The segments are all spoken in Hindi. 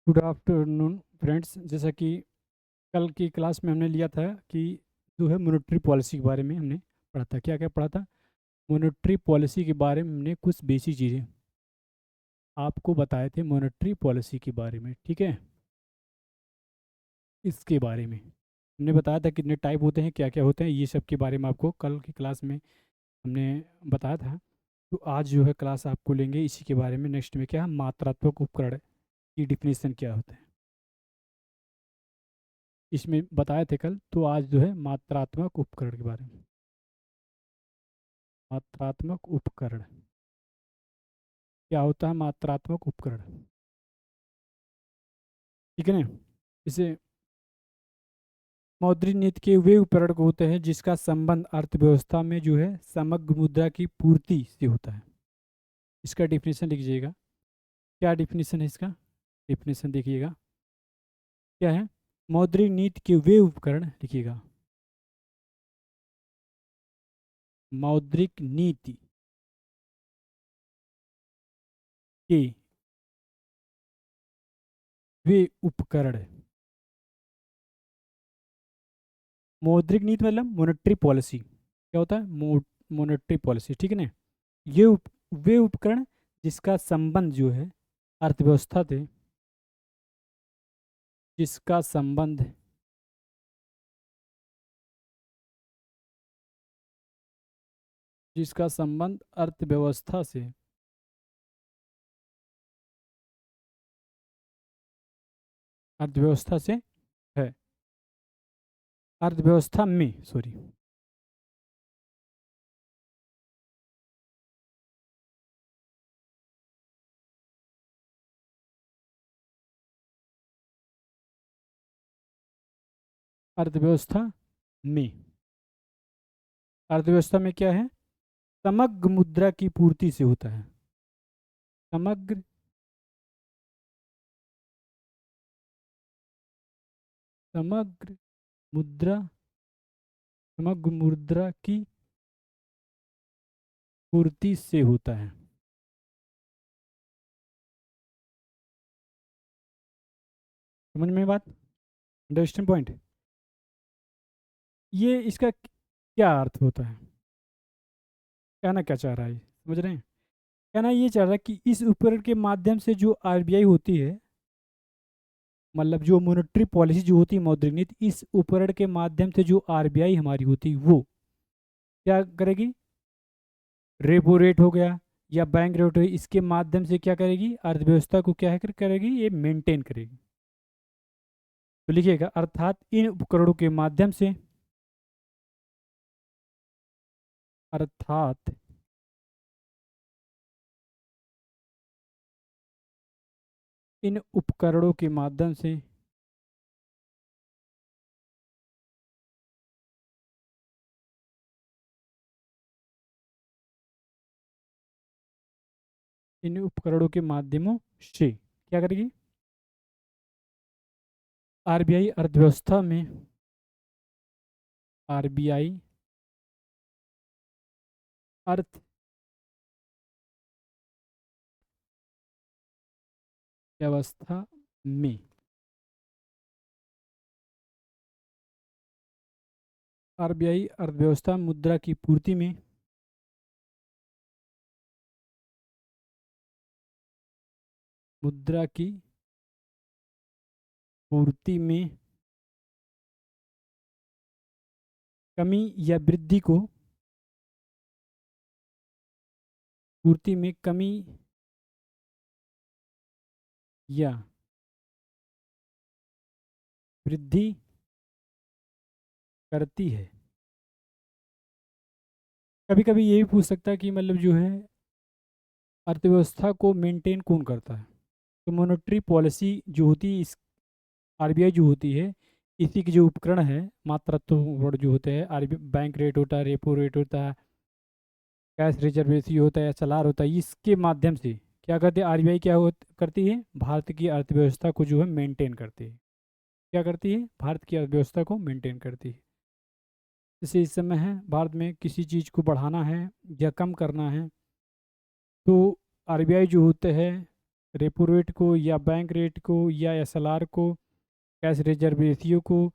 Good afternoon friends. जैसा कि कल की क्लास में हमने लिया था कि जो है मॉनेटरी पॉलिसी के बारे में हमने पढ़ा था। क्या क्या पढ़ा था? मॉनेटरी पॉलिसी के बारे में हमने कुछ बेसिक चीज़ें आपको बताए थे मॉनेटरी पॉलिसी के बारे में। ठीक है, इसके बारे में हमने बताया था कितने टाइप होते हैं, क्या क्या होते हैं, ये सब के बारे में आपको कल की क्लास में हमने बताया था। तो आज जो है क्लास आपको लेंगे इसी के बारे में। नेक्स्ट में क्या है, मात्रात्मक उपकरण की डिफिनीशन क्या होता है, इसमें बताए थे कल। तो आज जो है मात्रात्मक उपकरण के बारे में। मात्रात्मक उपकरण क्या होता है? मात्रात्मक उपकरण, ठीक है ना। इसे मौद्रिक नीति के वे उपकरण को होते हैं जिसका संबंध अर्थव्यवस्था में जो है समग्र मुद्रा की पूर्ति से होता है। इसका डिफिनीशन लिखिएगा। क्या डिफिनीशन है इसका? डिफिनीशन देखिएगा क्या है। मौद्रिक नीति के वे उपकरण लिखिएगा। मौद्रिक नीति के वे उपकरण। मौद्रिक नीति मतलब मॉनेटरी पॉलिसी। क्या होता है? मॉनेटरी पॉलिसी, ठीक है ना। ये वे उपकरण जिसका संबंध जो है अर्थव्यवस्था से, जिसका संबंध जिसका संबंध अर्थव्यवस्था से अर्थव्यवस्था से है। अर्थव्यवस्था में, सॉरी, अर्थव्यवस्था में। अर्थव्यवस्था में क्या है? समग्र मुद्रा की पूर्ति से होता है। समग्र समग्र मुद्रा समग्र मुद्रा की पूर्ति से होता है। समझ में बात? Understand point? ये इसका क्या अर्थ होता है? कहना क्या चाह रहा है, समझ रहे हैं? कहना ये चाह रहा है कि इस उपकरण के माध्यम से जो आरबीआई होती है, मतलब जो मॉनेटरी पॉलिसी जो होती है मौद्रिक नीति, इस उपकरण के माध्यम से जो आरबीआई हमारी होती है वो क्या करेगी? रेपो रेट हो गया या बैंक रेट हो, इसके माध्यम से क्या करेगी? अर्थव्यवस्था को क्या है करेगी? ये मेंटेन करेगी। तो लिखिएगा, अर्थात इन उपकरणों के माध्यम से, अर्थात इन उपकरणों के माध्यम से इन उपकरणों के माध्यमों से क्या करेगी? आरबीआई अर्थव्यवस्था में, आरबीआई अर्थव्यवस्था में आरबीआई अर्थव्यवस्था मुद्रा की पूर्ति में मुद्रा की पूर्ति में कमी या वृद्धि को पूर्ति में कमी या वृद्धि करती है। कभी कभी ये भी पूछ सकता है कि मतलब जो है अर्थव्यवस्था को मेंटेन कौन करता है? तो मॉनेटरी पॉलिसी जो होती है, इस आरबीआई जो होती है, इसी के जो उपकरण है मात्रात्मक उपकरण जो होते हैं, आरबीआई बैंक रेट होता है, रेपो रेट होता है, कैश रिजर्व रेशियो होता है, एसएलआर होता है, इसके माध्यम से क्या करती है आरबीआई? करती है? भारत की अर्थव्यवस्था को जो है मेंटेन करती है। क्या करती है? भारत की अर्थव्यवस्था को मेंटेन करती है। जैसे इस समय है, भारत में किसी चीज़ को बढ़ाना है या कम करना है, तो आरबीआई जो होते हैं रेपो रेट को या बैंक रेट को या एसएलआर को, कैश रिजर्व रेशियो को,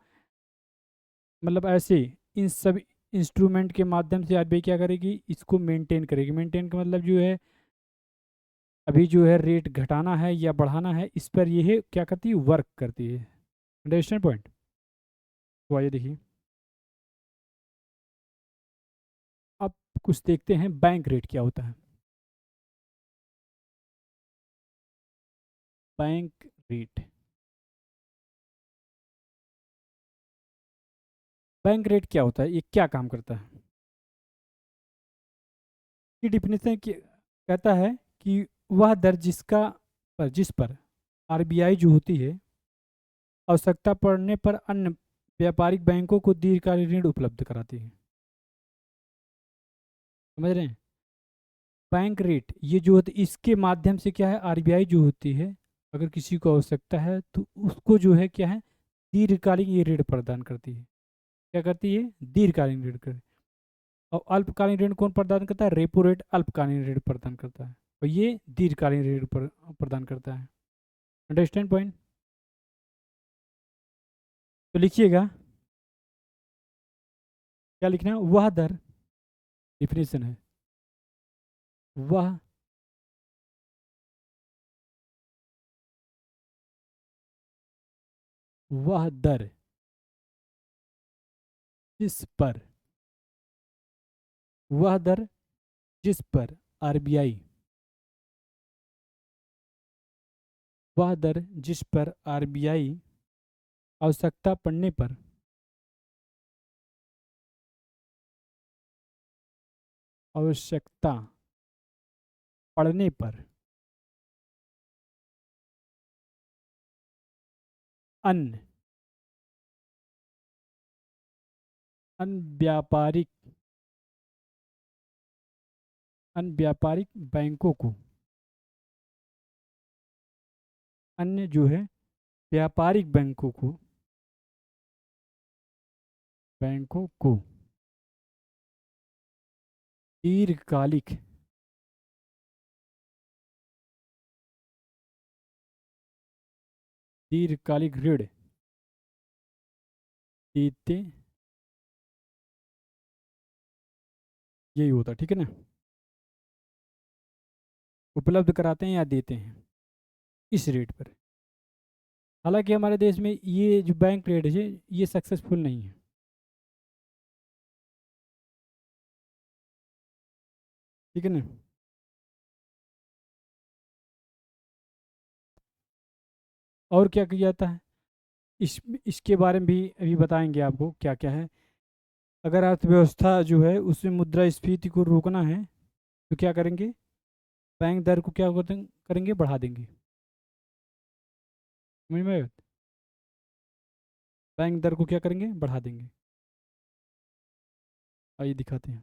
मतलब ऐसे इन सब इंस्ट्रूमेंट के माध्यम से आरबीआई क्या करेगी, इसको मेंटेन करेगी। मेंटेन का मतलब जो है अभी जो है रेट घटाना है या बढ़ाना है, इस पर ये क्या करती है, वर्क करती है। Understand point. तो आइए देखिए, अब कुछ देखते हैं बैंक रेट क्या होता है। बैंक रेट, बैंक रेट क्या होता है, ये क्या काम करता है? की डिफिनेशन कहता है कि वह दर जिस पर आरबीआई जो होती है आवश्यकता पड़ने पर अन्य व्यापारिक बैंकों को दीर्घकालिक ऋण उपलब्ध कराती है। समझ रहे हैं? बैंक रेट ये जो होती इसके माध्यम से क्या है, आरबीआई जो होती है अगर किसी को आवश्यकता है तो उसको जो है क्या है, दीर्घकालिक ये ऋण प्रदान करती है। क्या करती है, दीर्घकालीन ऋण कर। और अल्पकालीन ऋण कौन प्रदान करता है, रेपो रेट अल्पकालीन ऋण प्रदान करता है, और ये दीर्घकालीन ऋण प्रदान करता है। Understand point. तो लिखिएगा, क्या लिखना है, वह दर, डिफिनेशन है, वह वह दर जिस पर वह दर जिस पर आरबीआई वह दर जिस पर आरबीआई आवश्यकता पड़ने पर आवश्यकता पड़ने पर अन्य अन्य व्यापारिक बैंकों को, अन्य जो है व्यापारिक बैंकों को दीर्घकालिक दीर्घकालिक ऋण देते, यही होता, ठीक है ना, उपलब्ध कराते हैं या देते हैं इस रेट पर। हालांकि हमारे देश में ये जो बैंक रेट है ये सक्सेसफुल नहीं है, ठीक है ना। और क्या किया जाता है, इसके बारे में भी अभी बताएंगे आपको क्या क्या है। अगर अर्थव्यवस्था जो है उसमें मुद्रास्फीति को रोकना है तो क्या करेंगे, बैंक दर को क्या करेंगे, बढ़ा देंगे। समझ में आया? बैंक दर को क्या करेंगे, बढ़ा देंगे। आइए दिखाते हैं।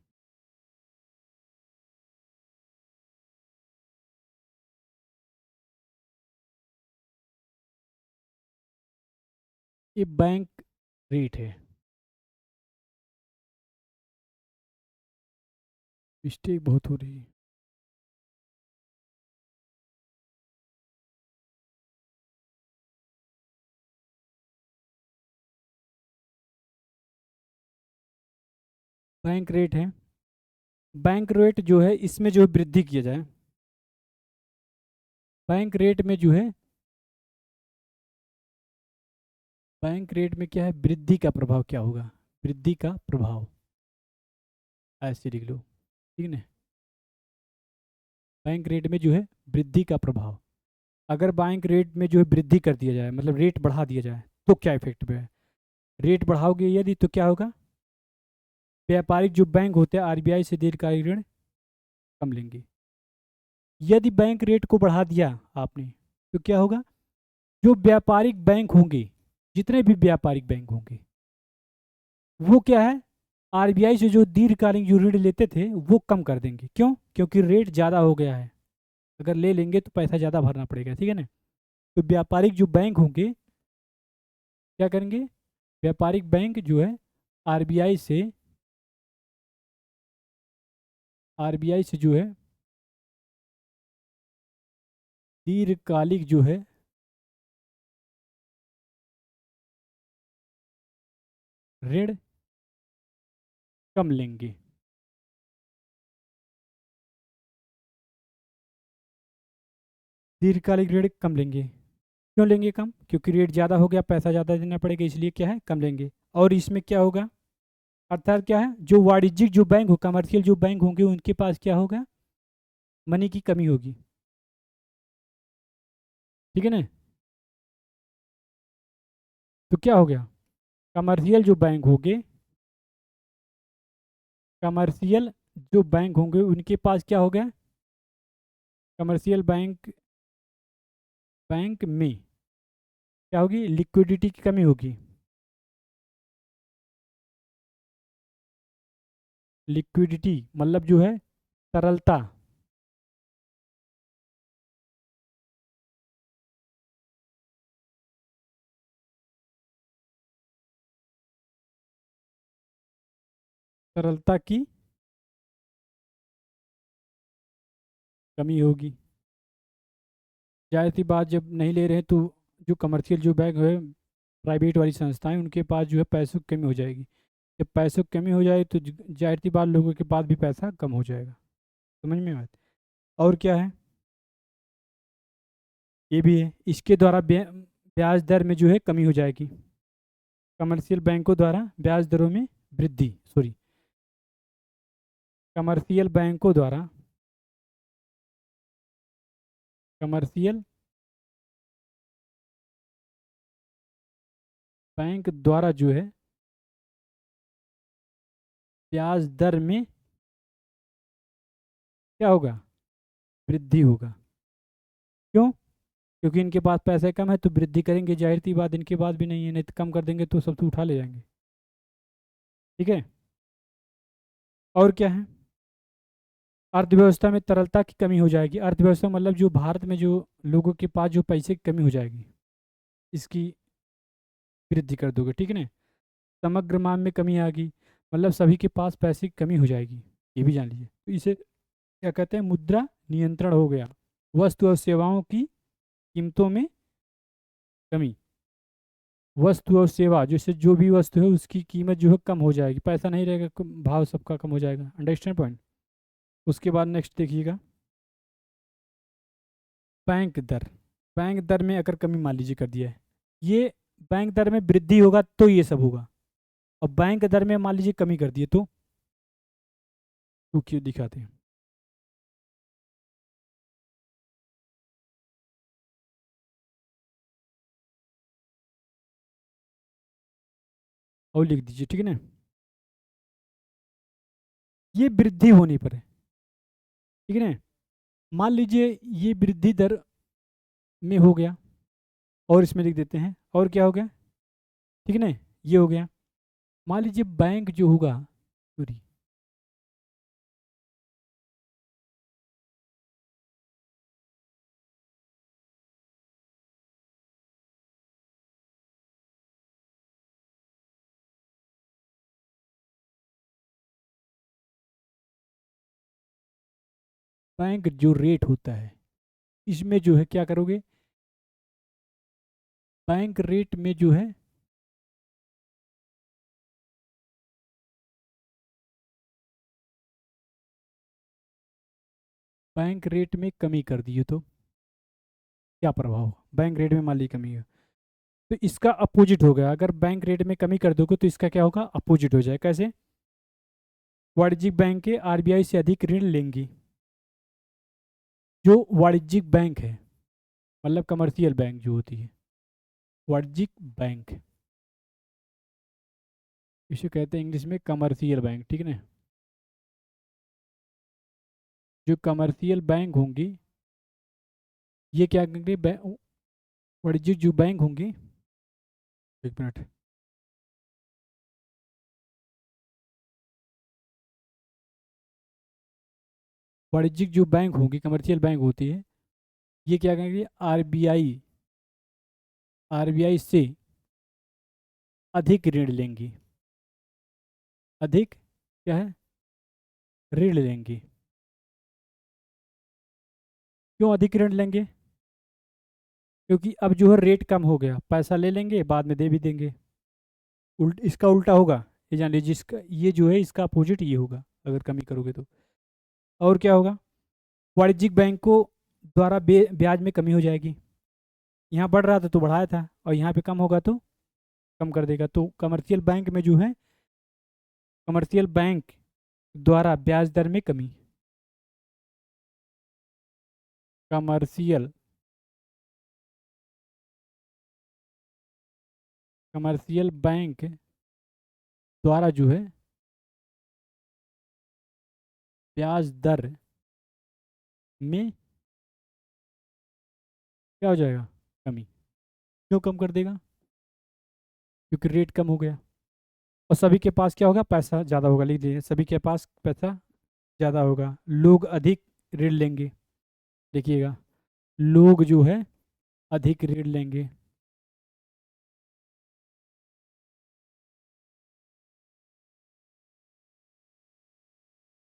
ये बैंक रेट है, मिस्टेक बहुत हो रही है। बैंक रेट है, बैंक रेट जो है इसमें जो है वृद्धि किया जाए, बैंक रेट में जो है, बैंक रेट में क्या है, वृद्धि का प्रभाव क्या होगा, वृद्धि का प्रभाव ऐसे लिख लो, ठीक है ना। बैंक रेट में जो है वृद्धि का प्रभाव, अगर बैंक रेट में जो है वृद्धि कर दिया जाए, मतलब रेट बढ़ा दिया जाए, तो क्या इफेक्ट पे है, रेट बढ़ाओगे यदि तो क्या होगा, व्यापारिक जो बैंक होते हैं आरबीआई से दीर्घकालिक ऋण कम लेंगे। यदि बैंक रेट को बढ़ा दिया आपने तो क्या होगा, जो व्यापारिक बैंक होंगे, जितने भी व्यापारिक बैंक होंगे वो क्या है, आरबीआई से जो दीर्घकालीन जो ऋण लेते थे वो कम कर देंगे। क्यों, क्योंकि रेट ज़्यादा हो गया है, अगर ले लेंगे तो पैसा ज़्यादा भरना पड़ेगा, ठीक है ना। तो व्यापारिक जो बैंक होंगे क्या करेंगे, व्यापारिक बैंक जो है आरबीआई से आरबीआई से जो है दीर्घकालिक जो है ऋण कम लेंगे। दीर्घकालिक ऋण कम लेंगे। क्यों लेंगे कम? क्योंकि रेट ज़्यादा हो गया, पैसा ज़्यादा देना पड़ेगा, इसलिए क्या है, कम लेंगे। और इसमें क्या होगा, अर्थात क्या है, जो वाणिज्यिक जो बैंक हो, कमर्शियल जो बैंक होंगे, उनके पास क्या होगा, मनी की कमी होगी। ठीक है ना? तो क्या हो गया, कमर्शियल जो बैंक होंगे, कमर्शियल जो बैंक होंगे उनके पास क्या हो गया, कमर्शियल बैंक बैंक में क्या होगी, लिक्विडिटी की कमी होगी। लिक्विडिटी मतलब जो है तरलता। तरलता की कमी होगी। जाहिर सी बात, जब नहीं ले रहे हैं तो जो कमर्शियल जो बैंक है, प्राइवेट वाली संस्थाएं, उनके पास जो है पैसों की कमी हो जाएगी। जब पैसों की कमी हो जाए तो जाहिर सी बात, लोगों के पास भी पैसा कम हो जाएगा। समझ में बात? और क्या है, ये भी है, इसके द्वारा ब्याज दर में जो है कमी हो जाएगी। कमर्शियल बैंकों द्वारा ब्याज दरों में वृद्धि, सॉरी, कमर्शियल बैंकों द्वारा, कमर्शियल बैंक द्वारा जो है ब्याज दर में क्या होगा, वृद्धि होगा। क्यों? क्योंकि इनके पास पैसे कम है तो वृद्धि करेंगे, जाहिर सी बात, इनके पास भी नहीं है, नहीं तो कम कर देंगे तो सब तो उठा ले जाएंगे। ठीक है? और क्या है, अर्थव्यवस्था में तरलता की कमी हो जाएगी। अर्थव्यवस्था मतलब जो भारत में जो लोगों के पास जो पैसे की कमी हो जाएगी, इसकी वृद्धि कर दोगे। ठीक है ना? समग्र मांग में कमी आ गई, मतलब सभी के पास पैसे की कमी हो जाएगी, ये भी जान लीजिए। तो इसे क्या कहते हैं, मुद्रा नियंत्रण हो गया। वस्तु और सेवाओं की कीमतों में कमी, वस्तु और सेवा जैसे जो भी वस्तु है उसकी कीमत जो है कम हो जाएगी, पैसा नहीं रहेगा, भाव सबका कम हो जाएगा। Understand point? उसके बाद नेक्स्ट देखिएगा, बैंक दर। बैंक दर में अगर कमी मान लीजिए कर दिया है, ये बैंक दर में वृद्धि होगा तो ये सब होगा, और बैंक दर में मान लीजिए कमी कर दिए तो क्यों दिखाते हैं, और लिख दीजिए। ठीक है ना? ये वृद्धि होने पर है। ठीक है ना? मान लीजिए ये वृद्धि दर में हो गया, और इसमें लिख देते हैं, और क्या हो गया, ठीक है ना, ये हो गया। मान लीजिए बैंक जो होगा, सॉरी, बैंक जो रेट होता है, इसमें जो है क्या करोगे, बैंक रेट में जो है बैंक रेट में कमी कर दिए तो क्या प्रभाव, बैंक रेट में मान ली कमी है तो इसका अपोजिट हो गया। अगर बैंक रेट में कमी कर दोगे तो इसका क्या होगा, अपोजिट हो जाए। कैसे? वाणिज्यिक बैंक आरबीआई से अधिक ऋण लेंगी। जो वाणिज्यिक बैंक है, मतलब कमर्शियल बैंक जो होती है, वाणिज्यिक बैंक, इसे कहते हैं इंग्लिश में कमर्शियल बैंक। ठीक है ना? जो कमर्शियल बैंक होंगी, ये क्या करेंगे, वाणिज्यिक जो बैंक होंगी, एक मिनट, वाणिज्यिक जो बैंक होगी, कमर्शियल बैंक होती है, ये क्या करेंगे, आरबीआई आरबीआई से अधिक ऋण लेंगी। अधिक क्या है, ऋण लेंगी। क्यों अधिक ऋण लेंगे? क्योंकि अब जो है रेट कम हो गया, पैसा ले लेंगे बाद में दे भी देंगे। इसका उल्टा होगा, ये जान लीजिए, इसका ये जो है इसका अपोजिट ये होगा अगर कमी करोगे तो। और क्या होगा, वाणिज्यिक बैंक को द्वारा ब्याज में कमी हो जाएगी। यहाँ बढ़ रहा था तो बढ़ाया था, और यहाँ पे कम होगा तो कम कर देगा। तो कमर्शियल बैंक में जो है, कमर्शियल बैंक द्वारा ब्याज दर में कमी। कमर्शियल कमर्शियल बैंक द्वारा जो है ब्याज दर में क्या हो जाएगा, कमी। क्यों कम कर देगा, क्योंकि रेट कम हो गया। और सभी के पास क्या होगा, पैसा ज़्यादा होगा। लिख दीजिए, सभी के पास पैसा ज़्यादा होगा, लोग अधिक ऋण लेंगे। देखिएगा, लोग जो है अधिक ऋण लेंगे।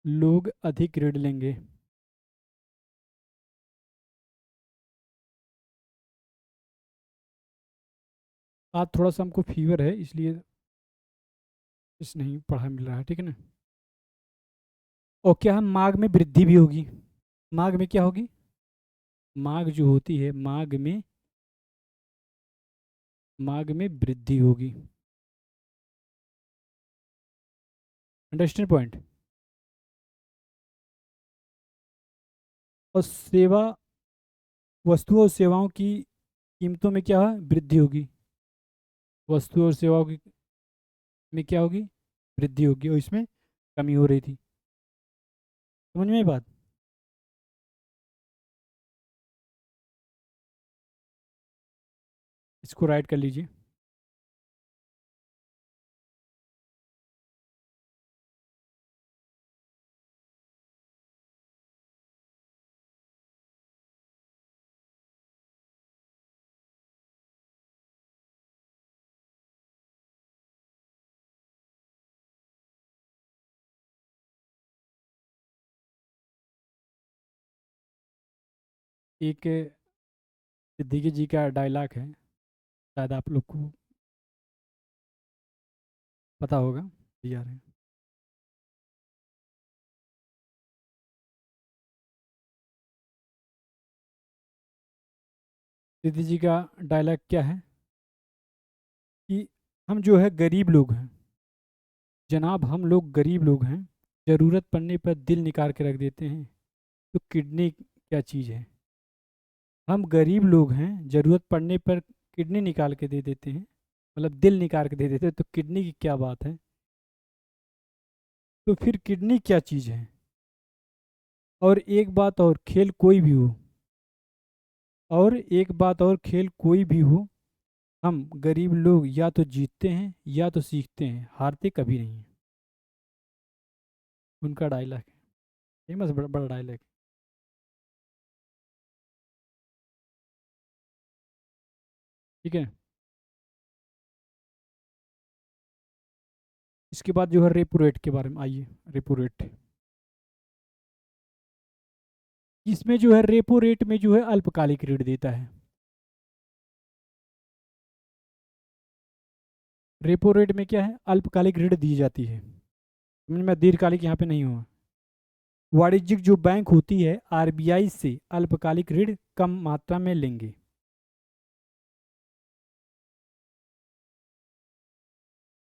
लोग अधिक ऋण लेंगे। आज थोड़ा सा हमको फीवर है, इसलिए इस नहीं पढ़ा मिल रहा है, ठीक है ना। और क्या हम माघ में वृद्धि भी होगी। माघ में क्या होगी, माघ जो होती है, माघ में वृद्धि होगी। Understand point. और सेवा, वस्तुओं और सेवाओं की कीमतों में क्या है, वृद्धि होगी। वस्तुओं और सेवाओं की में क्या होगी, वृद्धि होगी, और इसमें कमी हो रही थी। समझ में ये बात। इसको राइट कर लीजिए। एक सिद्दीकी जी का डायलॉग है, शायद आप लोग को पता होगा, यार है। सिद्धि जी का डायलॉग क्या है कि हम जो है गरीब लोग हैं, जनाब हम लोग गरीब लोग हैं, ज़रूरत पड़ने पर दिल निकाल के रख देते हैं, तो किडनी क्या चीज़ है। हम गरीब लोग हैं, ज़रूरत पड़ने पर किडनी निकाल के दे देते हैं, मतलब दिल निकाल के दे देते हैं, तो किडनी की क्या बात है। तो फिर किडनी क्या चीज़ है। और एक बात और, खेल कोई भी हो, और एक बात और, खेल कोई भी हो, हम गरीब लोग या तो जीतते हैं या तो सीखते हैं, हारते कभी नहीं हैं। उनका डायलॉग है, फेमस, बड़ा बड़ा डायलॉग। ठीक है। इसके बाद जो है रेपो रेट के बारे में आइए। रेपो रेट, इसमें जो है रेपो रेट में जो है अल्पकालिक ऋण देता है। रेपो रेट में क्या है, अल्पकालिक ऋण दी जाती है। समझ में, दीर्घकालिक यहाँ पे नहीं हुआ। वाणिज्यिक जो बैंक होती है, आरबीआई से अल्पकालिक ऋण कम मात्रा में लेंगे।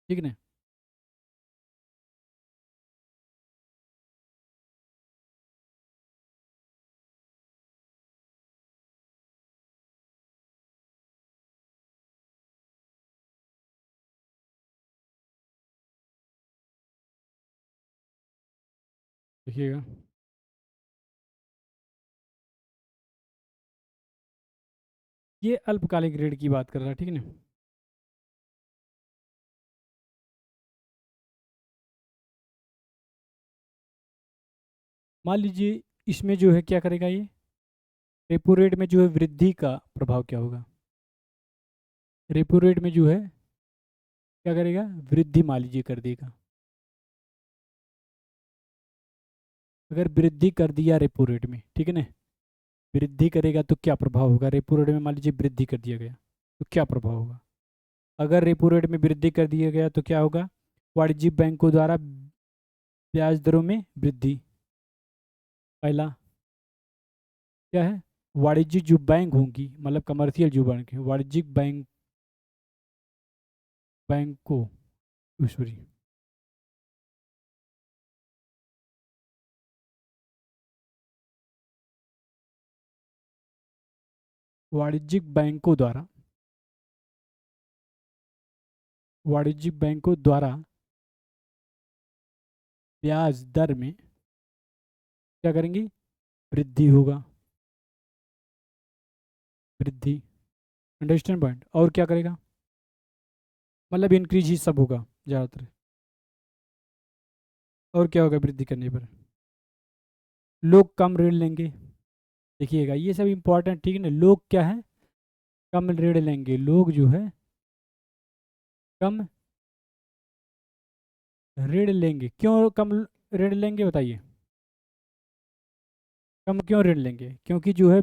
ठीक है। देखिएगा, ये अल्पकालिक ऋण की बात कर रहा है, ठीक है ना। मान लीजिए इसमें जो है क्या करेगा ये, रेपो रेट में जो है वृद्धि का प्रभाव क्या होगा। रेपो रेट में जो है क्या करेगा, वृद्धि मान लीजिए कर देगा। अगर वृद्धि कर दिया रेपो रेट में, ठीक है ना, वृद्धि करेगा तो क्या प्रभाव होगा? रेपो रेट में मान लीजिए वृद्धि कर दिया गया तो क्या प्रभाव होगा? अगर रेपो रेट में वृद्धि कर दिया गया तो क्या होगा? वाणिज्यिक बैंकों द्वारा ब्याज दरों में वृद्धि। पहला क्या है? वाणिज्यिक जो बैंक होंगी, मतलब कमर्शियल जो बैंक है, वाणिज्यिक बैंकों, सॉरी, वाणिज्यिक बैंकों द्वारा, वाणिज्यिक बैंकों द्वारा ब्याज दर में क्या करेंगे? वृद्धि होगा, वृद्धि। Understand point? और क्या करेगा? मतलब इंक्रीज ही सब होगा ज़्यादातर। और क्या होगा वृद्धि करने पर? लोग कम ऋण लेंगे। देखिएगा ये सब इंपॉर्टेंट, ठीक है ना। लोग क्या है? कम ऋण लेंगे। लोग जो है कम ऋण लेंगे। क्यों कम ऋण लेंगे बताइए? कम क्यों ऋण लेंगे? क्योंकि जो है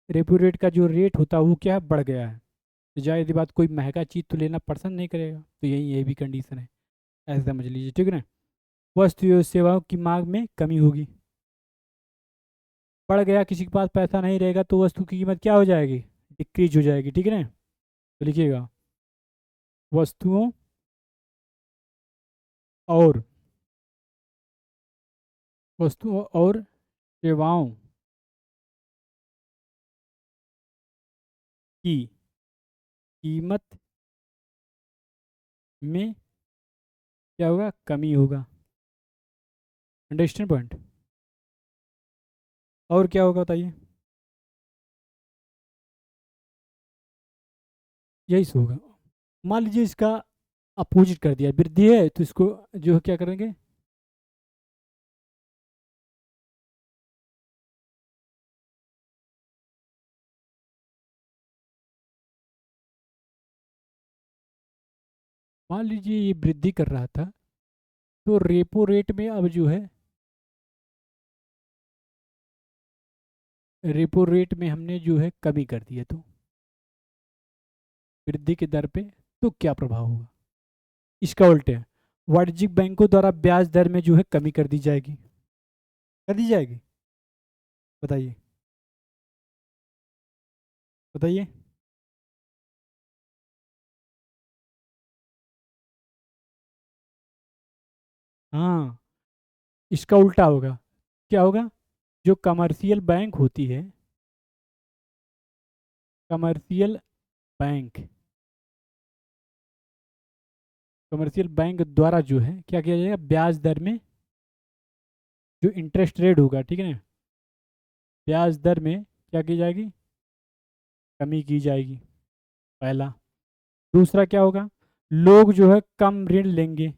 रेपो रेट का जो रेट होता है वो क्या है? बढ़ गया है। तो जाहिर सी बात, कोई महंगा चीज़ तो लेना पसंद नहीं करेगा, तो यही ये भी कंडीशन है। ऐसे समझ लीजिए, ठीक है ना। वस्तु एवं सेवाओं की मांग में कमी होगी। बढ़ गया, किसी के पास पैसा नहीं रहेगा तो वस्तु की कीमत क्या हो जाएगी? डिक्रीज हो जाएगी, ठीक है ना। तो लिखिएगा वस्तुओं और वस्तुओं और सेवाओं की कीमत में क्या होगा? कमी होगा। Understand point? और क्या होगा बताइए? यही सो होगा। मान लीजिए इसका अपोजिट कर दिया, वृद्धि है तो इसको जो है क्या करेंगे? मान लीजिए ये वृद्धि कर रहा था तो रेपो रेट में अब जो है, रेपो रेट में हमने जो है कमी कर दी है, तो वृद्धि के दर पे तो क्या प्रभाव होगा? इसका उल्टे है, वाणिज्यिक बैंकों द्वारा ब्याज दर में जो है कमी कर दी जाएगी। कर दी जाएगी। बताइए, बताइए। हाँ, इसका उल्टा होगा। क्या होगा? जो कमर्शियल बैंक होती है, कमर्शियल बैंक, कमर्शियल बैंक द्वारा जो है क्या किया जाएगा? ब्याज दर में जो इंटरेस्ट रेट होगा, ठीक है ना, ब्याज दर में क्या की जाएगी? कमी की जाएगी। पहला। दूसरा क्या होगा? लोग जो है कम ऋण लेंगे।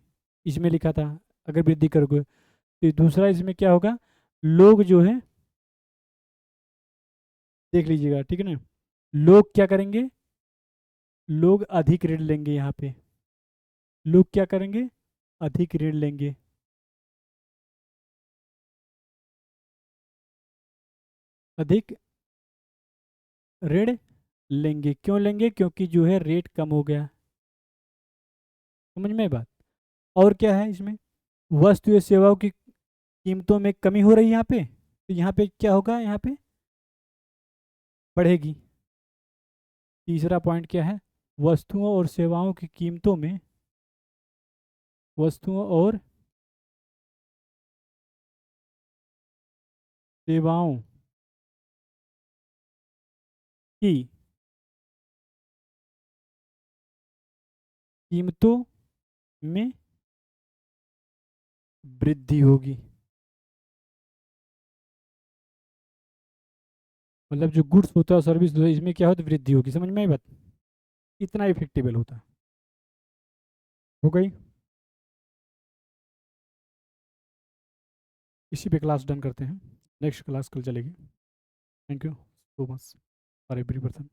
इसमें लिखा था अगर वृद्धि करोगे तो। दूसरा इसमें क्या होगा? लोग जो है, देख लीजिएगा, ठीक है ना, लोग क्या करेंगे? लोग अधिक ऋण लेंगे। यहाँ पे लोग क्या करेंगे? अधिक ऋण लेंगे। अधिक ऋण लेंगे। क्यों लेंगे? क्योंकि जो है रेट कम हो गया। समझ में बात? और क्या है इसमें? वस्तु या सेवाओं की कीमतों में कमी हो रही है यहाँ पे, तो यहाँ पे क्या होगा? यहाँ पे बढ़ेगी। तीसरा पॉइंट क्या है? वस्तुओं और सेवाओं की कीमतों में, वस्तुओं और सेवाओं की कीमतों में वृद्धि होगी। मतलब जो गुड्स होता है, सर्विस होता है, इसमें क्या होता है? वृद्धि होगी। समझ में आई बात? इतना इफेक्टिबल होता है। हो गई। इसी पे क्लास डन करते हैं। नेक्स्ट क्लास कल चलेगी। Thank you so much for every person.